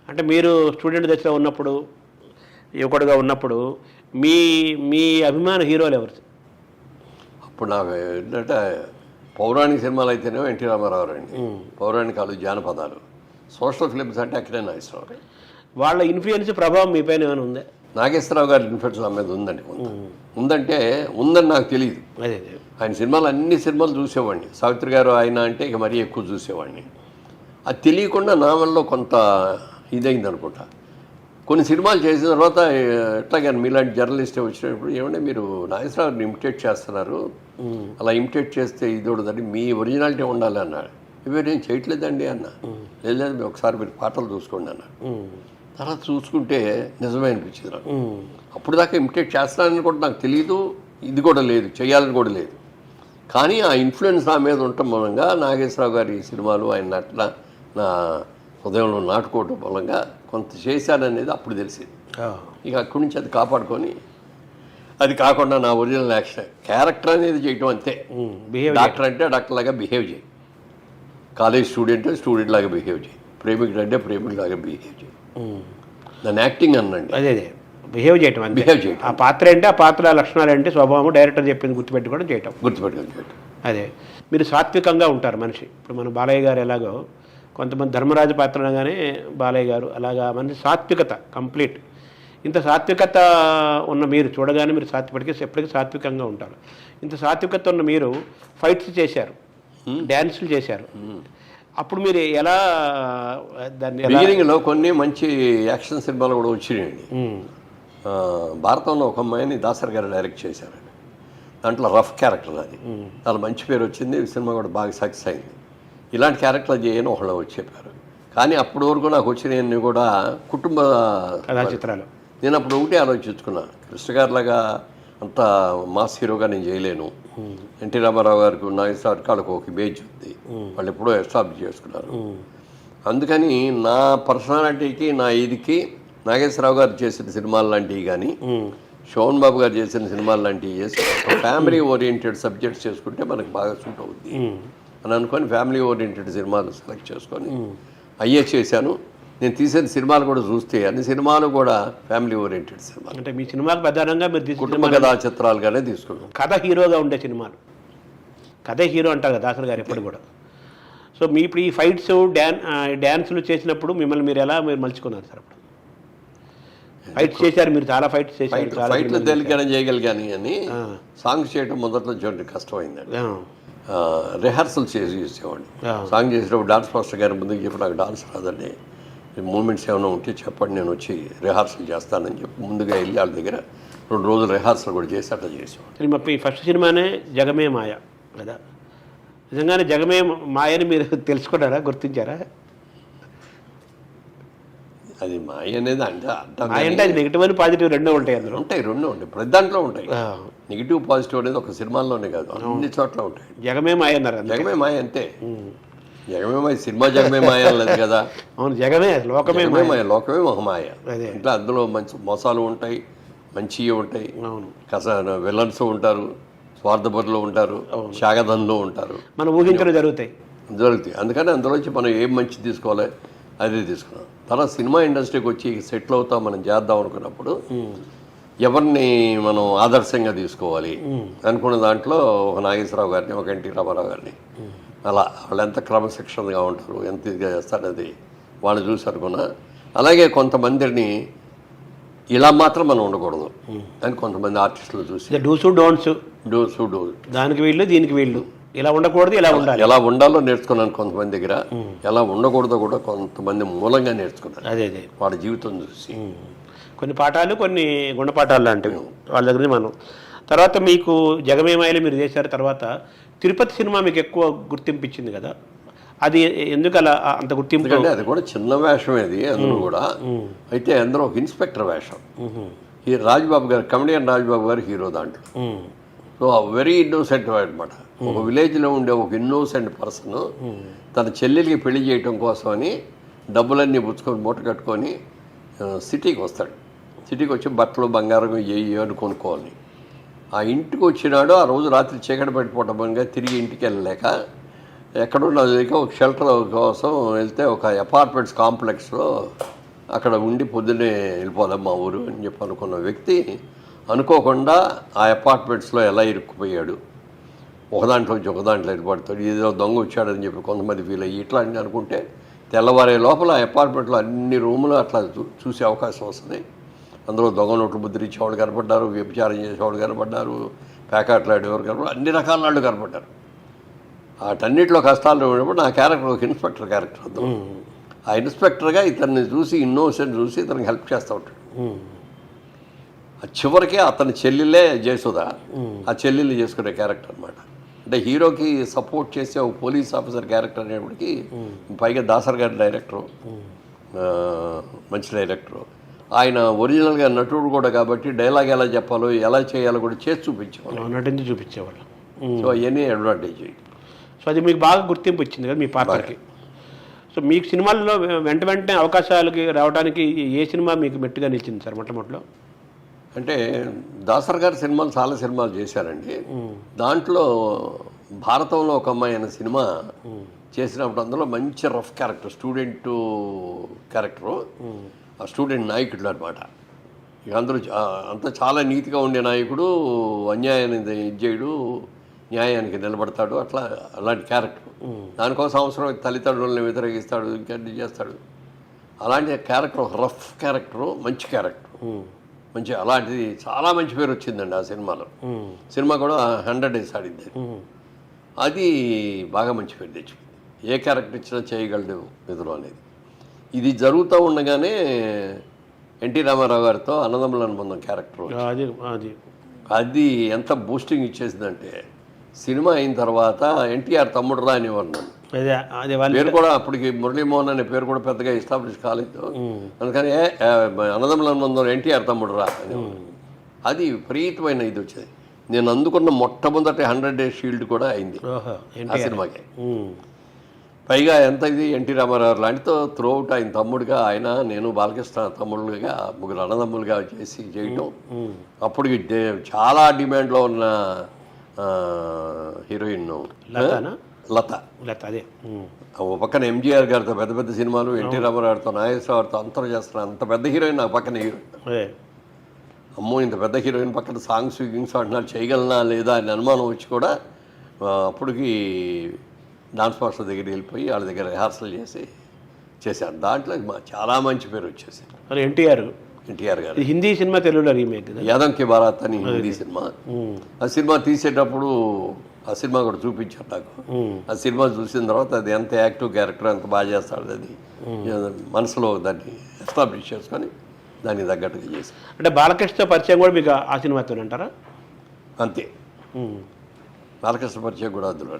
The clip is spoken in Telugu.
అంటే మీరు స్టూడెంట్ దశలో ఉన్నప్పుడు, యువకుడుగా ఉన్నప్పుడు మీ మీ అభిమాన హీరోలు ఎవరు? అప్పుడు నాకు ఏంటంటే పౌరాణిక సినిమాలు అయితేనేమో ఎన్టీ రామారావు అండి, పౌరాణికాలు, జానపదాలు. సోషల్ ఫిలిమ్స్ అంటే అక్కడే నాగేశ్వరరావు. వాళ్ళ ఇన్ఫ్లుయెన్స్, ప్రభావం మీ పైన ఏమైనా ఉందా? నాగేశ్వరరావు గారి ఇన్ఫ్లుయెన్స్ నా మీద ఉందండి. ఉందంటే ఉందని నాకు తెలియదు. అదే ఆయన సినిమాలు అన్ని సినిమాలు చూసేవాడిని. సావిత్రి గారు ఆయన అంటే ఇక మరీ ఎక్కువ చూసేవాడిని. అది తెలియకుండా నా వల్ల కొంత ఇదైంది అనుకుంటా. కొన్ని సినిమాలు చేసిన తర్వాత ఎట్లాగే మీలాంటి జర్నలిస్ట్ వచ్చినప్పుడు ఏమంటే మీరు నాగేశ్వరరావుని ఇమిటేట్ చేస్తున్నారు, అలా ఇమిటేట్ చేస్తే ఇది ఉండదని, మీ ఒరిజినాలిటీ ఉండాలి అన్నాడు. ఇవి నేను చేయట్లేదండి అన్న. లేదు ఒకసారి మీరు పాటలు చూసుకోండి అన్నాడు. తర్వాత చూసుకుంటే నిజమే అనిపించింది నాకు. అప్పుడు దాకా ఇమిటేట్ చేస్తానని కూడా నాకు తెలియదు, ఇది కూడా లేదు, చేయాలని కూడా లేదు. కానీ ఆ ఇన్ఫ్లుయెన్స్ నా మీద ఉండటం మూలంగా నాగేశ్వరరావు గారి సినిమాలు ఆయన నటన నా హృదయంలో నాటుకోవటం మూలంగా కొంత చేశాననేది అప్పుడు తెలిసింది. ఇక అక్కడి నుంచి అది కాపాడుకొని, అది కాకుండా నా ఒరిజినల్ యాక్షన్ క్యారెక్టర్ అనేది చేయటం అంతే. డాక్టర్ అంటే డాక్టర్ లాగా బిహేవ్ చేయి, కాలేజ్ స్టూడెంట్ స్టూడెంట్ లాగా బిహేవ్ చేయి, ప్రేమికుడు అంటే ప్రేమికుడు లాగా బిహేవ్ చేయి. దాన్ని యాక్టింగ్ అనండి. అదే బిహేవ్ చేయటం, ఆ పాత్ర అంటే ఆ పాత్ర లక్షణాలు అంటే స్వభావం, డైరెక్టర్ చెప్పింది గుర్తుపెట్టుకోవడం చేయటం. అదే మీరు సాత్వికంగా ఉంటారు మనిషి. ఇప్పుడు మన బాలయ్య గారు ఎలాగో కొంతమంది ధర్మరాజు పాత్ర అనగానే బాలయ్య గారు అలాగా మనిషి సాత్వికత కంప్లీట్. ఇంత సాత్వికత ఉన్న మీరు చూడగానే మీరు ఎప్పటికీ సాత్వికంగా ఉంటారు. ఇంత సాత్వికత ఉన్న మీరు ఫైట్స్ చేశారు, డ్యాన్సులు చేశారు. అప్పుడు మీరు ఎలా దాన్ని బిగినింగ్లో కొన్ని మంచి యాక్షన్ సినిమాలు కూడా వచ్చినాయండి. భారతంలో ఒక అమ్మాయిని దాసర్ గారు డైరెక్ట్ చేశారండి. దాంట్లో రఫ్ క్యారెక్టర్ అది, చాలా మంచి పేరు వచ్చింది. సినిమా కూడా బాగా సక్సెస్ అయింది. ఇలాంటి క్యారెక్టర్లు చేయని ఒకళ్ళు వచ్చి చెప్పారు. కానీ అప్పటి వరకు నాకు వచ్చినవన్నీ కూడా కుటుంబ కథా చిత్రాలు. నేను అప్పుడు ఒకటే ఆలోచించుకున్నా, కృష్ణ గారిలాగా అంత మాస్ హీరోగా నేను చేయలేను. ఎన్టీ రామారావు గారికి, నాగేశ్వరరావు వాళ్ళకి ఒక ఇమేజ్ ఉంది, వాళ్ళు ఎప్పుడో ఎస్టాబ్లిష్ చేసుకున్నారు. అందుకని నా పర్సనాలిటీకి, నా ఇదికి నాగేశ్వరరావు గారు చేసిన సినిమాలు లాంటివి కానీ, శోభన్ బాబు గారు చేసిన సినిమాలు లాంటివి చేసి ఫ్యామిలీ ఓరియంటెడ్ సబ్జెక్ట్స్ చేసుకుంటే మనకు బాగా సూట్ అవుద్ది అని అనుకొని ఫ్యామిలీ ఓరియంటెడ్ సినిమాలు సెలెక్ట్ చేసుకొని అయ్యే చేశాను. నేను తీసిన సినిమాలు కూడా చూస్తే అన్ని సినిమాలు కూడా ఫ్యామిలీ ఓరియంటెడ్ సినిమాలు. అంటే మీ సినిమాలు ప్రధానంగా మీరు కుటుంబ కథా చిత్రాలుగానే తీసుకున్నాం. కథ హీరోగా ఉండే సినిమాలు, కథే హీరో అంటారు కదా దాసర్ గారు ఎప్పుడు కూడా. సో మీ ఇప్పుడు ఈ ఫైట్స్, డ్యాన్సులు చేసినప్పుడు మిమ్మల్ని మీరు ఎలా మలుచుకున్నారు సార్? అప్పుడు ఫైట్స్ చేశారు మీరు, చాలా ఫైట్స్ చేశారు. ఫైట్లు తేలికనే చేయగలిగాను కానీ సాంగ్స్ చేయడం మొదట్లో చూడండి కష్టమైందండి. రిహార్సల్ చేసేవాడిని. సాంగ్ చేసేటప్పుడు డాన్స్ మాస్టర్ గారి ముందుకు చెప్పి నాకు డాన్స్ రాదండి, మూమెంట్స్ ఏమైనా ఉంటే చెప్పండి, నేను వచ్చి రిహార్సల్ చేస్తానని చెప్పి ముందుగా వెళ్ళి వాళ్ళ దగ్గర 2 రోజులు రిహార్సల్ కూడా చేసి అట్లా చేసేవాడు. మీ ఫస్ట్ సినిమానే జగమే మాయ కదా? నిజంగానే జగమే మాయని మీరు తెలుసుకున్నారా, గుర్తించారా? అది మాయ అనేది అంటే అది నెగిటివ్ అని పాజిటివ్ రెండో ఉంటాయి, అందులో ఉంటాయి, రెండు ఉంటాయి, ప్రతి దాంట్లో ఉంటాయి. నెగిటివ్ పాజిటివ్ అనేది ఒక సినిమాల్లోనే కాదు, అన్ని చోట్ల ఉంటాయి. జగమే మాయ అన్నారు, జగమే మాయ అంతే. జగమే మాయ సినిమా జగమే మాయ లేదు కదా. అవును, జగమే లోకమే మాయ, లోకమే ఒక మాయ. అంటే అందులో మంచి మోసాలు ఉంటాయి, మంచివి ఉంటాయి, విలన్స్ ఉంటారు, స్వార్థపరులు ఉంటారు, శాగధనులు ఉంటారు, మనం ఊహించడం జరుగుతాయి. అందుకని అందులోంచి మనం ఏం మంచి తీసుకోవాలి అదే తీసుకున్నాం. తర్వాత సినిమా ఇండస్ట్రీకి వచ్చి సెటిల్ అవుతాం, మనం చేద్దాం అనుకున్నప్పుడు ఎవరిని మనం ఆదర్శంగా తీసుకోవాలి అనుకున్న దాంట్లో ఒక నాగేశ్వరరావు గారిని, ఒక ఎన్టీ రామారావు గారిని, అలా వాళ్ళు ఎంత క్రమశిక్షణగా ఉంటారు, ఎంత ఇదిగా చేస్తారనేది వాళ్ళు చూసి అనుకున్నా. అలాగే కొంతమందిని ఇలా మాత్రం మనం ఉండకూడదు అని కొంతమంది ఆర్టిస్టులు చూసి డూస్ దానికి వీళ్ళు, దీనికి వీళ్ళు, ఇలా ఉండకూడదు, ఇలా ఉండాలి, ఎలా ఉండాలో నేర్చుకున్నాను కొంతమంది దగ్గర. ఎలా ఉండకూడదో కూడా కొంతమంది మూలంగా నేర్చుకున్నాను. అదే వాళ్ళ జీవితం చూసి కొన్ని పాఠాలు, కొన్ని గుణపాఠాలు లాంటివి వాళ్ళ దగ్గర మనం. తర్వాత మీకు జగమేమాయలు మీరు చేశారు. తర్వాత తిరుపతి సినిమా మీకు ఎక్కువ గుర్తింపు ఇచ్చింది కదా, అది ఎందుకు అలా అంత గుర్తింపు? అంటే అది కూడా చిన్న వేషం అది, అందులో కూడా. అయితే అందులో ఒక ఇన్స్పెక్టర్ వేషం. ఈ రాజ్బాబు గారు, కమెడియన్ రాజ్బాబు గారు హీరో దాంట్లో. సో వెరీ ఇన్నోసెంట్ అనమాట. ఒక విలేజ్లో ఉండే ఒక ఇన్నోసెంట్ పర్సన్ తన చెల్లెలికి పెళ్లి చేయటం కోసమని డబ్బులన్నీ పుచ్చుకొని మూట కట్టుకొని సిటీకి వస్తాడు. సిటీకి వచ్చి బట్టలు, బంగారం అని కొనుక్కోవాలి. ఆ ఇంటికి వచ్చినాడు, ఆ రోజు రాత్రి చీకటి పడిపోవటంగా తిరిగి ఇంటికి వెళ్ళలేక ఎక్కడున్నది ఒక షెల్టర్ కోసం వెళ్తే ఒక అపార్ట్మెంట్స్ కాంప్లెక్స్లో అక్కడ ఉండి పొద్దున్నే వెళ్ళిపోదాం మా ఊరు అని చెప్పి అనుకున్న వ్యక్తి అనుకోకుండా ఆ అపార్ట్మెంట్స్లో ఎలా ఇరుక్కుపోయాడు, ఒక దాంట్లో నుంచి ఒక దాంట్లో వెళ్ళిపడతాడు, ఏదో దొంగ వచ్చాడని చెప్పి కొంతమంది ఫీల్ అయ్యి ఇట్లా అని అనుకుంటే తెల్లవారే లోపల ఆ అపార్ట్మెంట్లో అన్ని రూములు అట్లా చూసే అవకాశం వస్తుంది. అందులో దొంగ నోట్లు ముద్రించేవాళ్ళు కనపడ్డారు, వ్యభిచారం చేసేవాళ్ళు కనపడ్డారు, పేకాట్లాడేవారు కనపడ్డారు, అన్ని రకాల వాళ్ళు కనపడ్డారు. వాటన్నిటిలో కష్టాలు ఉన్నప్పుడు నా క్యారెక్టర్ ఒక ఇన్స్పెక్టర్ క్యారెక్టర్ వద్దాం. ఆ ఇన్స్పెక్టర్గా ఇతన్ని చూసి ఇన్నోసెంట్ చూసి ఇతనికి హెల్ప్ చేస్తూ ఉంటాడు. చివరికి అతని చెల్లెలే జయసుధ, ఆ చెల్లెల్ని చేసుకునే క్యారెక్టర్ అనమాట. అంటే హీరోకి సపోర్ట్ చేసే ఒక పోలీస్ ఆఫీసర్ క్యారెక్టర్ అనేప్పటికీ పైగా దాసర్ గారి డైరెక్టరు, మంచి డైరెక్టరు. ఆయన ఒరిజినల్గా నటుడు కూడా కాబట్టి డైలాగ్ ఎలా చెప్పాలో ఎలా చేయాలో కూడా చేసి చూపించేవాళ్ళు, నటించి చూపించేవాళ్ళు. సో అవన్నీ అడ్వాంటేజ్. సో అది మీకు బాగా గుర్తింపు ఇచ్చింది కదా మీ పాత్రకి. సో మీకు సినిమాల్లో వెంటనే అవకాశాలకి రావడానికి ఏ సినిమా మీకు మెట్టుగా నిలిచింది సార్ మొట్టమొదటిలో? అంటే దాసర్ గారి సినిమాలు చాలా సినిమాలు చేశారండి. దాంట్లో భారతంలో ఒక అమ్మాయి అనే సినిమా చేసినప్పుడు అందులో మంచి రఫ్ క్యారెక్టర్, స్టూడెంట్ క్యారెక్టరు, ఆ స్టూడెంట్ నాయకుడు అనమాట. ఇక అందరూ అంతా చాలా నీతిగా ఉండే నాయకుడు, అన్యాయాన్ని ఇది చేయడు, న్యాయానికి నిలబడతాడు, అలాంటి క్యారెక్టర్. దానికోసం అవసరం తల్లిదండ్రులను వ్యతిరేకిస్తాడు, ఇంకన్నీ చేస్తాడు. అలాంటి క్యారెక్టర్ రఫ్ క్యారెక్టరు, మంచి క్యారెక్టర్, మంచి అలాంటిది చాలా మంచి పేరు వచ్చిందండి ఆ సినిమాలో. సినిమా కూడా 100 days ఆడింది. అది బాగా మంచి పేరు తెచ్చింది. ఏ క్యారెక్టర్ ఇచ్చినా చేయగలడు నిధులు అనేది. ఇది జరుగుతూ ఉండగానే ఎన్టీ రామారావు గారితో అన్నదమ్ముల అనుబంధం క్యారెక్టర్ అది ఎంత బూస్టింగ్ ఇచ్చేసిందంటే సినిమా అయిన తర్వాత ఎన్టీఆర్ తమ్ముడు రా అనేవారు నన్ను. పేరు కూడా అప్పటికి మురళీమోహన్ అనే పేరు కూడా పెద్దగా ఎస్టాబ్లిష్ కాలేదు. అందుకని అన్నదమ్ముల అనుబంధం ఎన్టీఆర్ తమ్ముడు రా అనేవారు. అది విపరీతమైన ఇది వచ్చేది. నేను అందుకున్న మొట్టమొదటి 100 days షీల్డ్ కూడా అయింది ఆ సినిమాకి. పైగా ఎంత ఇది ఎన్టీ రామారావు లాంటితో త్రూఅవుట్ ఆయన తమ్ముడుగా, ఆయన నేను బాలకృష్ణ తమ్ముళ్ళుగా ముగ్గురు అన్నదమ్ములుగా చేయటం. అప్పటికి చాలా డిమాండ్లో ఉన్న హీరోయిన్ లత. అదే ఓ పక్కన ఎంజీఆర్ గారితో పెద్ద పెద్ద సినిమాలు, ఎన్టీ రామారావుతో, నాగేశ్వరరావుతో అందరూ చేస్తున్నారు. అంత పెద్ద హీరోయిన్ నా పక్కన హీరోయిన్. అమ్మో ఇంత పెద్ద హీరోయిన్ పక్కన సాంగ్స్ గింగ్స్ అంటున్నారు, చేయగలనా లేదా అని అనుమానం వచ్చి కూడా అప్పటికి డాన్స్ మాస్టర్ దగ్గర వెళ్ళిపోయి వాళ్ళ దగ్గర రిహార్సల్ చేశారు. దాంట్లో చాలా మంచి పేరు వచ్చేసింది. ఎన్టీఆర్ గారు హిందీ సినిమా తెలుగులో రీమేక్ యాదవ్ కి బారాత్ అని హిందీ సినిమా. ఆ సినిమా తీసేటప్పుడు ఆ సినిమా కూడా చూపించారు నాకు. ఆ సినిమా చూసిన తర్వాత అది ఎంత యాక్టివ్ క్యారెక్టర్, ఎంత బాగా చేస్తాడు, అది మనసులో దాన్ని ఎస్టాబ్లిష్ చేసుకొని దానికి తగ్గట్టుగా చేసి. అంటే బాలకృష్ణ పరిచయం కూడా మీకు ఆ సినిమాతో అంటారా? అంతే, బాలకృష్ణ పరిచయం కూడా అందులో.